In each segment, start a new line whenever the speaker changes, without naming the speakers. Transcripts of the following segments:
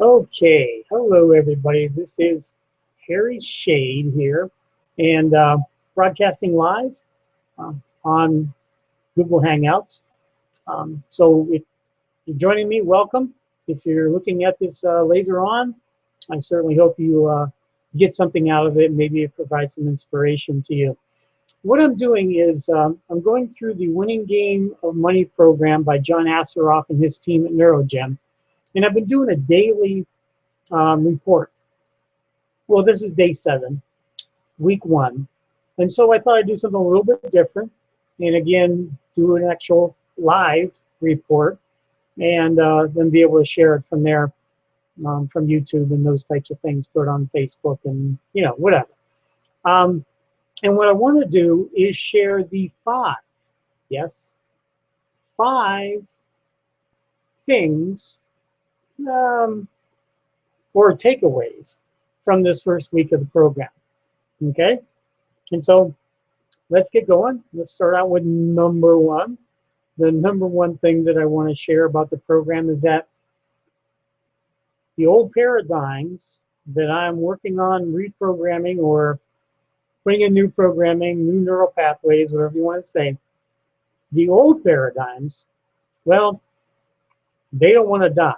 Okay, hello everybody. This is Harry Shade here, and broadcasting live on Google Hangouts. So if you're joining me, welcome. If you're looking at this later on, I certainly hope you get something out of it. Maybe it provides some inspiration to you. What I'm doing is I'm going through the Winning Game of Money program by John Assaraf and his team at Neurogym, and I've been doing a daily report. Well, this is day 7, week 1. And so I thought I'd do something a little bit different. And again, do an actual live report and then be able to share it from there, from YouTube and those types of things, put it on Facebook and, whatever. And what I want to do is share the 5 things or takeaways from this first week of the program. Okay? And so let's get going. Let's start out with number 1. The number 1 thing that I want to share about the program is that the old paradigms that I'm working on reprogramming or putting in new programming, new neural pathways, whatever you want to say, the old paradigms, well, they don't want to die.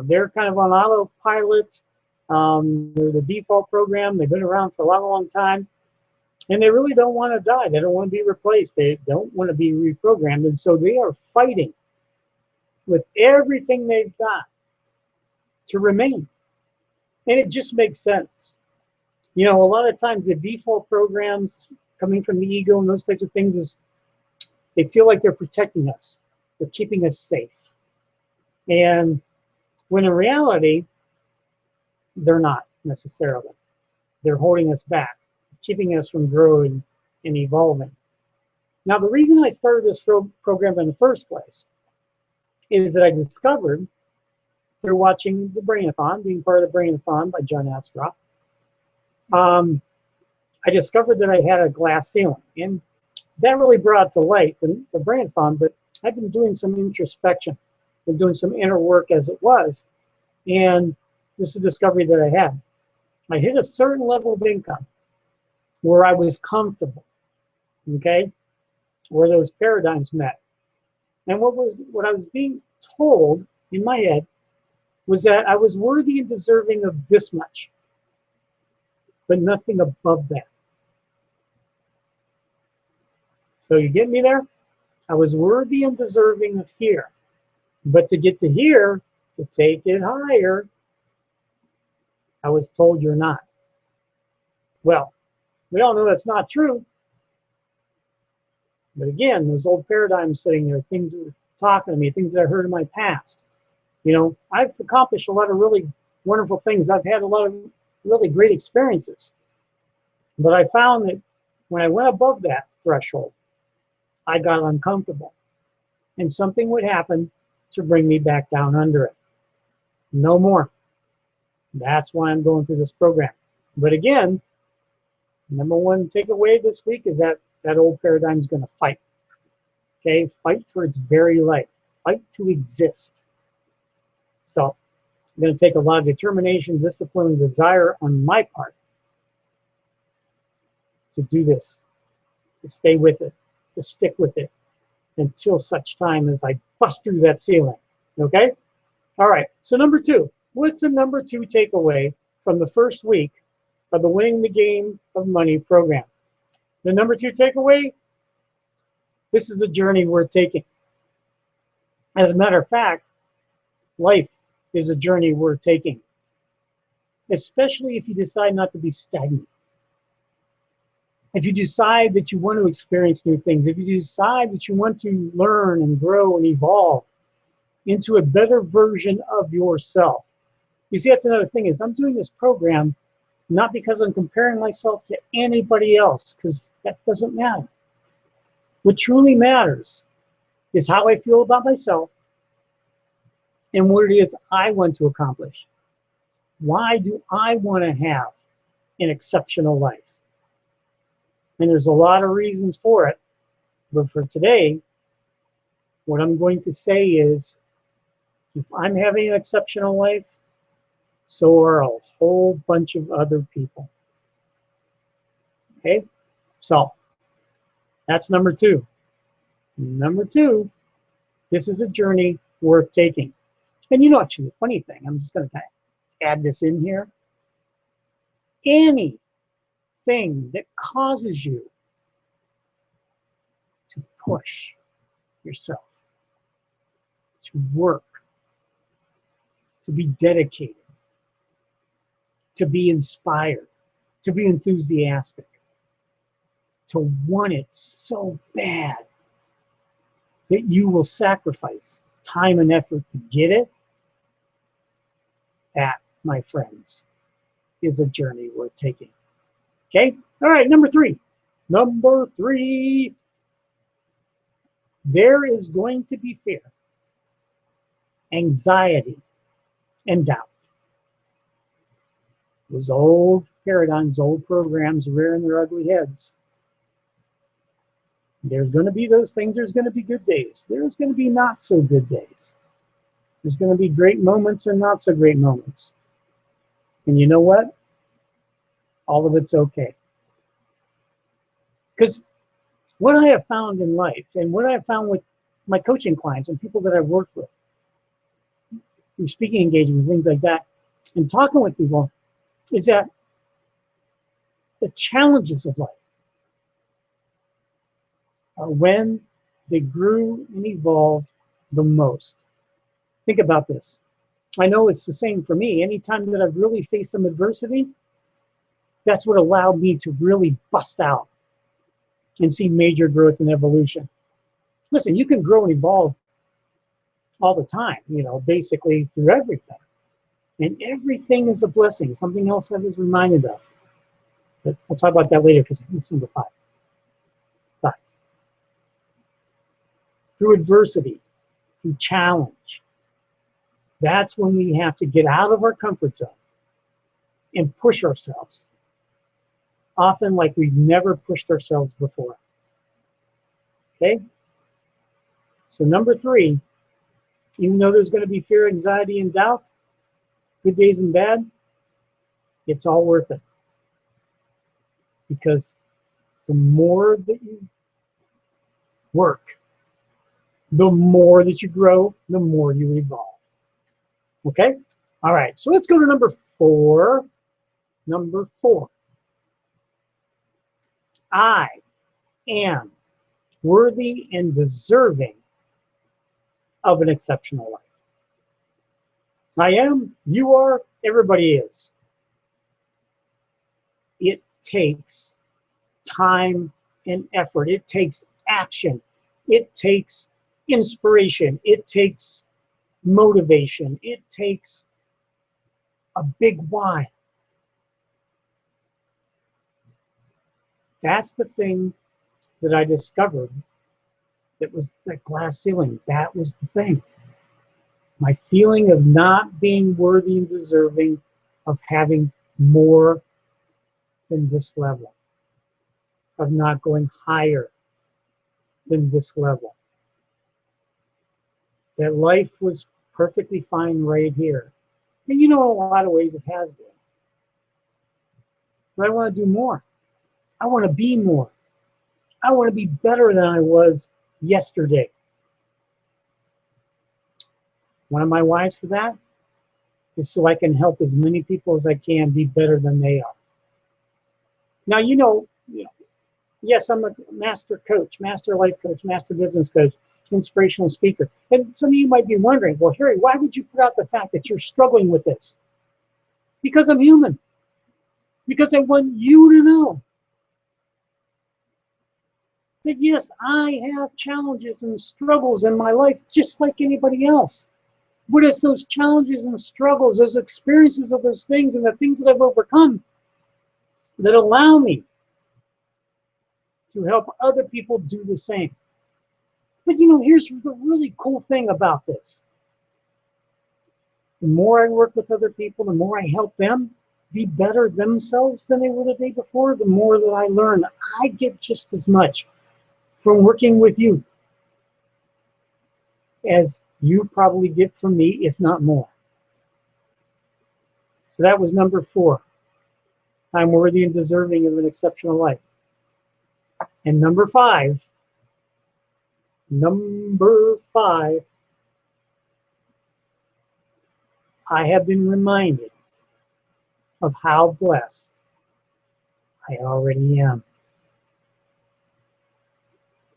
They're kind of on autopilot. They're the default program. They've been around for a long time. And they really don't want to die. They don't want to be replaced. They don't want to be reprogrammed. And so they are fighting with everything they've got to remain. And it just makes sense. A lot of times the default programs coming from the ego and those types of things is they feel like they're protecting us. They're keeping us safe. And when in reality, they're not necessarily. They're holding us back, keeping us from growing and evolving. Now, the reason I started this program in the first place is that I discovered through watching the Brainathon, being part of the Brainathon by John Assaraf, I discovered that I had a glass ceiling. And that really brought to light the Brainathon, but I've been doing some introspection. Been doing some inner work as it was, and this is a discovery that I had. I hit a certain level of income where I was comfortable, okay, where those paradigms met. And what I was being told in my head was that I was worthy and deserving of this much, but nothing above that. So you get me there? I was worthy and deserving of here. But to get to here, to take it higher, I was told you're not. Well, we all know that's not true. But again, those old paradigms sitting there, things that were talking to me, things that I heard in my past. I've accomplished a lot of really wonderful things. I've had a lot of really great experiences. But I found that when I went above that threshold, I got uncomfortable. And something would happen to bring me back down under it. No more. That's why I'm going through this program. But again, number 1 takeaway this week is that old paradigm is going to fight. Okay, fight for its very life. Fight to exist. So I'm going to take a lot of determination, discipline, and desire on my part to do this, to stay with it, to stick with it until such time as I bust through that ceiling. Okay? All right. So number 2. What's the number 2 takeaway from the first week of the Winning the Game of Money program? The number 2 takeaway, this is a journey worth taking. As a matter of fact, life is a journey worth taking, especially if you decide not to be stagnant. If you decide that you want to experience new things, if you decide that you want to learn and grow and evolve into a better version of yourself. You see, that's another thing is I'm doing this program not because I'm comparing myself to anybody else, because that doesn't matter. What truly matters is how I feel about myself and what it is I want to accomplish. Why do I want to have an exceptional life? And there's a lot of reasons for it. But for today, what I'm going to say is If I'm having an exceptional life, so are a whole bunch of other people. Okay, so that's number two. Number two, this is a journey worth taking. And you know, actually, the funny thing, I'm just going to kind of add this in here. Anything that causes you to push yourself, to work, to be dedicated, to be inspired, to be enthusiastic, to want it so bad that you will sacrifice time and effort to get it, that, my friends, is a journey worth taking. Okay? All right, number three. Number three, there is going to be fear, anxiety, and doubt. Those old paradigms, old programs rearing their ugly heads. There's going to be those things. There's going to be good days. There's going to be not so good days. There's going to be great moments and not so great moments. And you know what? All of it's okay. Because what I have found in life, and what I have found with my coaching clients and people that I've worked with, through speaking engagements, things like that, and talking with people, is that the challenges of life are when they grew and evolved the most. Think about this. I know it's the same for me. Anytime that I've really faced some adversity, that's what allowed me to really bust out and see major growth and evolution. Listen, you can grow and evolve all the time, you know, basically through everything. And everything is a blessing. Something else I was reminded of. But we'll talk about that later because I think it's number 5. But through adversity, through challenge, that's when we have to get out of our comfort zone and push ourselves. Often like we've never pushed ourselves before. Okay? So number 3, even though there's going to be fear, anxiety, and doubt, good days and bad, it's all worth it. Because the more that you work, the more that you grow, the more you evolve. Okay? All right, so let's go to number 4. Number 4. I am worthy and deserving of an exceptional life. I am, you are, everybody is. It takes time and effort. It takes action. It takes inspiration. It takes motivation. It takes a big why. That's the thing that I discovered. That was that glass ceiling. That was the thing. My feeling of not being worthy and deserving of having more than this level, of not going higher than this level. That life was perfectly fine right here. And you know, in a lot of ways it has been. But I want to do more. I want to be more. I want to be better than I was yesterday. One of my whys for that is so I can help as many people as I can be better than they are. Now, you know, yes, I'm a master coach, master life coach, master business coach, inspirational speaker. And some of you might be wondering, well, Harry, why would you put out the fact that you're struggling with this? Because I'm human. Because I want you to know that yes, I have challenges and struggles in my life just like anybody else. But it's those challenges and struggles, those experiences of those things and the things that I've overcome that allow me to help other people do the same. But you know, here's the really cool thing about this. The more I work with other people, the more I help them be better themselves than they were the day before, the more that I learn. I get just as much from working with you as you probably get from me, if not more. So that was number 4. I'm worthy and deserving of an exceptional life. And number 5, I have been reminded of how blessed I already am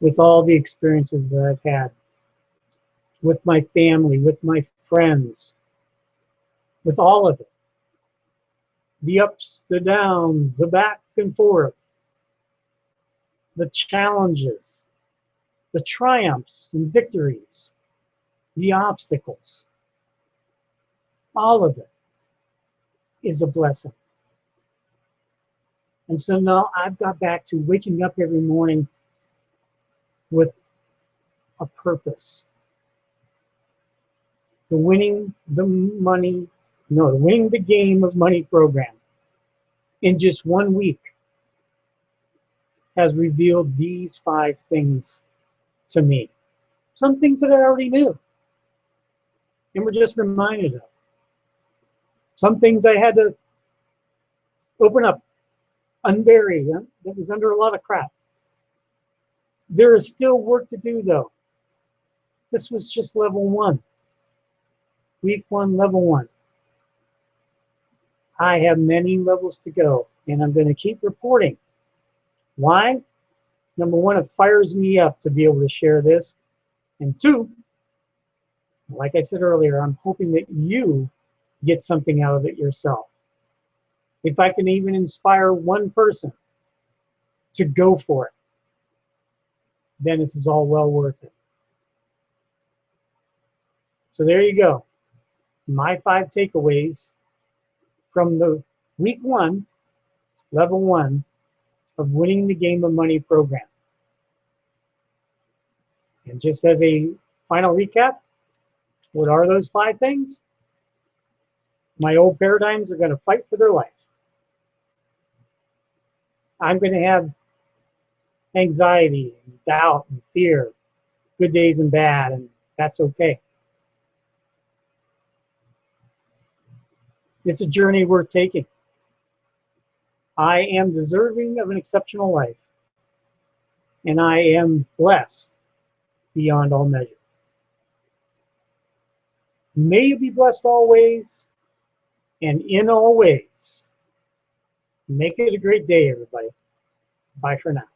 with all the experiences that I've had with my family, with my friends, with all of it. The ups, the downs, the back and forth, the challenges, the triumphs and victories, the obstacles. All of it is a blessing. And so now I've got back to waking up every morning with a purpose. The Winning the Game of Money program in just 1 week has revealed these 5 things to me. Some things that I already knew and were just reminded of. Some things I had to open up, unbury, that was under a lot of crap. There is still work to do though. This was just level 1. Week 1, level 1. I have many levels to go, and I'm going to keep reporting. Why? Number 1, it fires me up to be able to share this. And 2, like I said earlier, I'm hoping that you get something out of it yourself. If I can even inspire one person to go for it, then this is all well worth it. So there you go. My 5 takeaways from the week 1, level 1 of Winning the Game of Money program. And just as a final recap, what are those 5 things? My old paradigms are going to fight for their life. I'm going to have anxiety, and doubt, and fear, good days and bad, and that's okay. It's a journey worth taking. I am deserving of an exceptional life, and I am blessed beyond all measure. May you be blessed always and in all ways. Make it a great day, everybody. Bye for now.